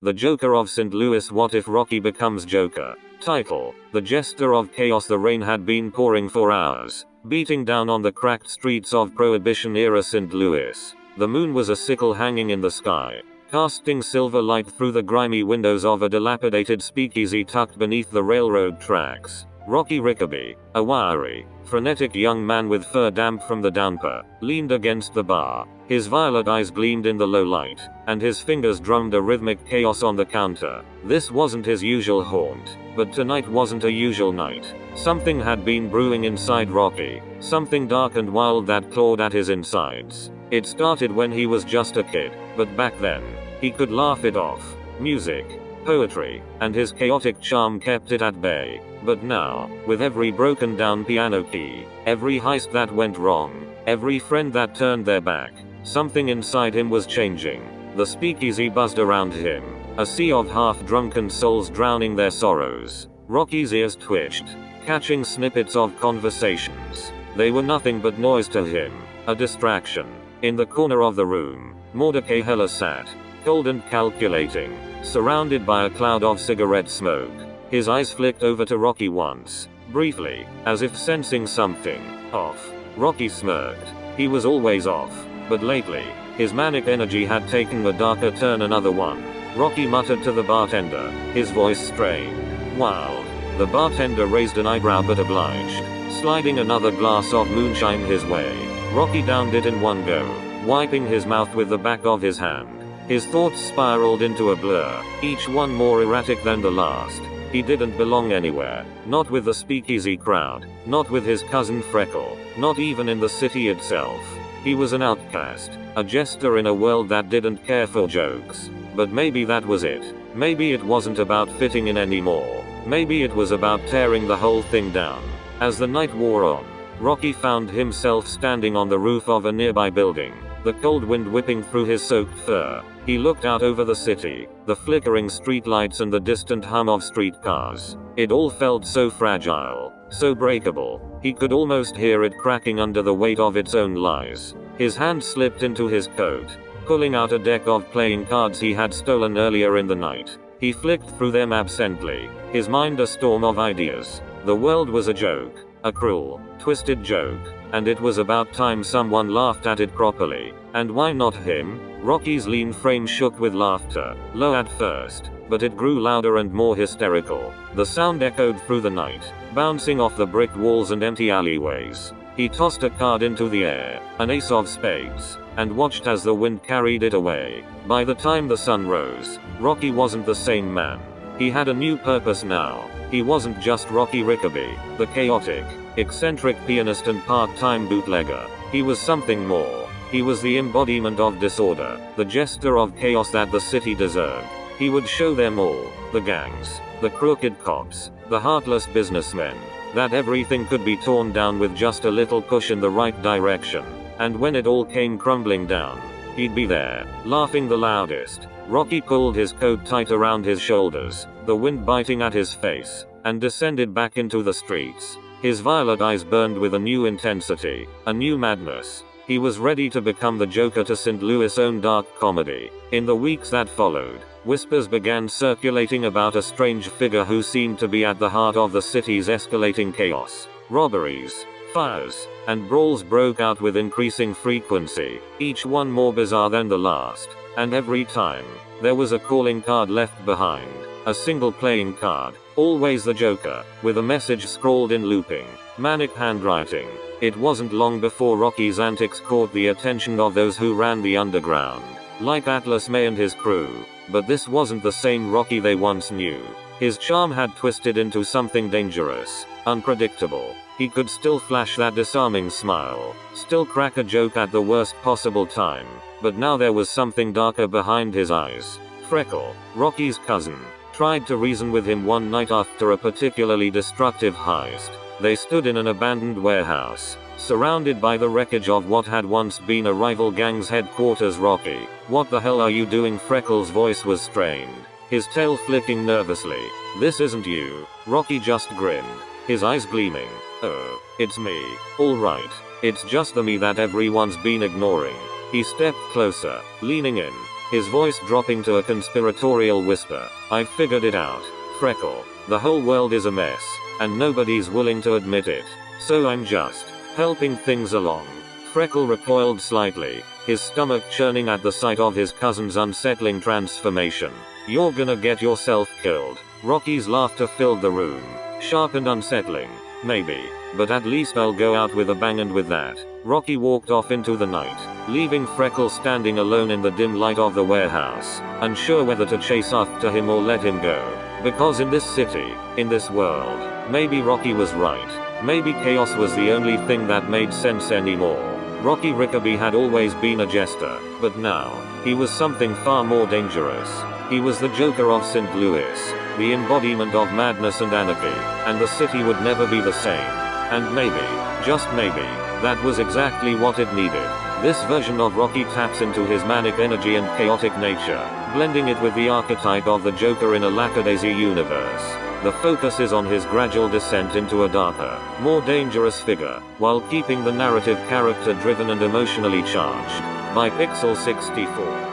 The Joker of St. Louis. What if Rocky becomes Joker? Title: The Jester of Chaos. The rain had been pouring for hours, beating down on the cracked streets of Prohibition-era St. Louis. The moon was a sickle hanging in the sky, casting silver light through the grimy windows of a dilapidated speakeasy tucked beneath the railroad tracks. Rocky Rickaby, a wiry, frenetic young man with fur damp from the downpour, leaned against the bar. His violet eyes gleamed in the low light, and his fingers drummed a rhythmic chaos on the counter. This wasn't his usual haunt, but tonight wasn't a usual night. Something had been brewing inside Rocky, something dark and wild that clawed at his insides. It started when he was just a kid, but back then, he could laugh it off. Music, poetry, and his chaotic charm kept it at bay. But now, with every broken down piano key, every heist that went wrong, every friend that turned their back, something inside him was changing. The speakeasy buzzed around him, a sea of half-drunken souls drowning their sorrows. Rocky's ears twitched, catching snippets of conversations. They were nothing but noise to him, a distraction. In the corner of the room, Mordecai Heller sat, cold and calculating, surrounded by a cloud of cigarette smoke. His eyes flicked over to Rocky once, briefly, as if sensing something off. Rocky smirked. He was always off, but lately, his manic energy had taken a darker turn. Another one. Rocky muttered to the bartender, his voice strained, wild. The bartender raised an eyebrow but obliged, sliding another glass of moonshine his way. Rocky downed it in one go, wiping his mouth with the back of his hand. His thoughts spiraled into a blur, each one more erratic than the last. He didn't belong anywhere, not with the speakeasy crowd, not with his cousin Freckle, not even in the city itself. He was an outcast, a jester in a world that didn't care for jokes. But maybe that was it. Maybe it wasn't about fitting in anymore. Maybe it was about tearing the whole thing down. As the night wore on, Rocky found himself standing on the roof of a nearby building, the cold wind whipping through his soaked fur. He looked out over the city, the flickering streetlights and the distant hum of streetcars. It all felt so fragile, so breakable. He could almost hear it cracking under the weight of its own lies. His hand slipped into his coat, pulling out a deck of playing cards he had stolen earlier in the night. He flicked through them absently, his mind a storm of ideas. The world was a joke, a cruel, twisted joke, and it was about time someone laughed at it properly. And why not him? Rocky's lean frame shook with laughter, low at first, but it grew louder and more hysterical. The sound echoed through the night, bouncing off the brick walls and empty alleyways. He tossed a card into the air, an ace of spades, and watched as the wind carried it away. By the time the sun rose, Rocky wasn't the same man. He had a new purpose now. He wasn't just Rocky Rickaby, the chaotic, eccentric pianist and part-time bootlegger. He was something more. He was the embodiment of disorder, the jester of chaos that the city deserved. He would show them all, the gangs, the crooked cops, the heartless businessmen, that everything could be torn down with just a little push in the right direction. And when it all came crumbling down, he'd be there, laughing the loudest. Rocky pulled his coat tight around his shoulders, the wind biting at his face, and descended back into the streets. His violet eyes burned with a new intensity, a new madness. He was ready to become the Joker to St. Louis' own dark comedy. In the weeks that followed, whispers began circulating about a strange figure who seemed to be at the heart of the city's escalating chaos. Robberies, fires, and brawls broke out with increasing frequency, each one more bizarre than the last. And every time, there was a calling card left behind. A single playing card, always the Joker, with a message scrawled in looping, manic handwriting. It wasn't long before Rocky's antics caught the attention of those who ran the underground, like Atlas May and his crew. But this wasn't the same Rocky they once knew. His charm had twisted into something dangerous, unpredictable. He could still flash that disarming smile, still crack a joke at the worst possible time, but now there was something darker behind his eyes. Freckle, Rocky's cousin, tried to reason with him one night after a particularly destructive heist. They stood in an abandoned warehouse, surrounded by the wreckage of what had once been a rival gang's headquarters. Rocky, what the hell are you doing? Freckle's voice was strained, his tail flicking nervously. This isn't you. Rocky just grinned, his eyes gleaming. Oh, it's me. All right. It's just the me that everyone's been ignoring. He stepped closer, leaning in, his voice dropping to a conspiratorial whisper. "I've figured it out, Freckle. The whole world is a mess, and nobody's willing to admit it. So I'm just helping things along." Freckle recoiled slightly, his stomach churning at the sight of his cousin's unsettling transformation. "You're gonna get yourself killed." Rocky's laughter filled the room, sharp and unsettling. "Maybe, but at least I'll go out with a bang, and with that." Rocky walked off into the night, leaving Freckle standing alone in the dim light of the warehouse, unsure whether to chase after him or let him go. Because in this city, in this world, maybe Rocky was right. Maybe chaos was the only thing that made sense anymore. Rocky Rickaby had always been a jester, but now, he was something far more dangerous. He was the Joker of St. Louis, the embodiment of madness and anarchy, and the city would never be the same. And maybe, just maybe, that was exactly what it needed. This version of Rocky taps into his manic energy and chaotic nature, blending it with the archetype of the Joker in a lackadaisy universe. The focus is on his gradual descent into a darker, more dangerous figure, while keeping the narrative character-driven and emotionally charged. By Pixel 64.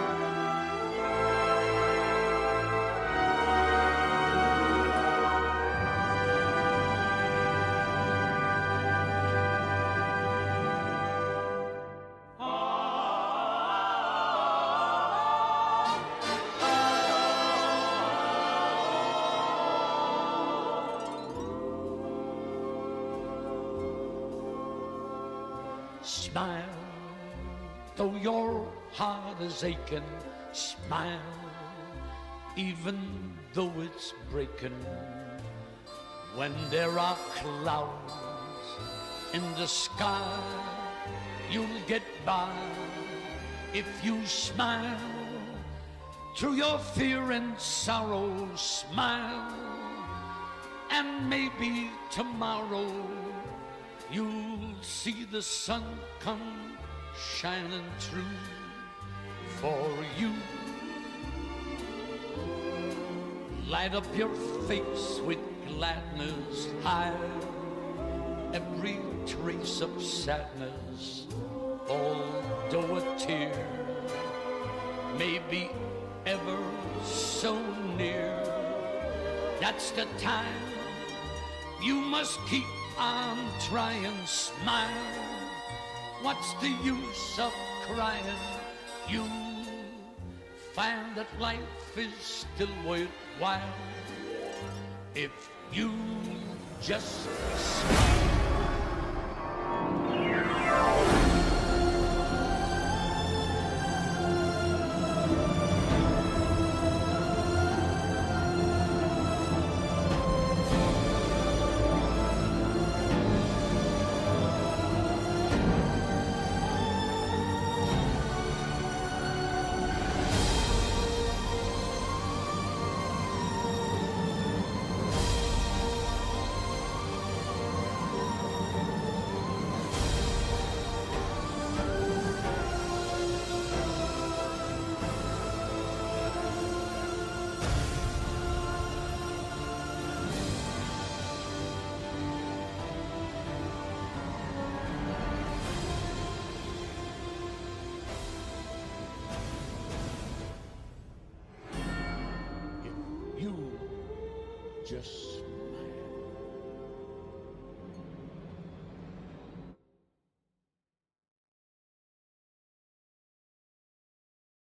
Smile, though your heart is aching. Smile, even though it's breaking. When there are clouds in the sky, you'll get by if you smile. Through your fear and sorrow, smile, and maybe tomorrow you'll see the sun come shining through for you. Light up your face with gladness, hide every trace of sadness. Although a tear may be ever so near, that's the time you must keep I'm trying. Smile, what's the use of crying? You'll find that life is still worthwhile if you just smile. Just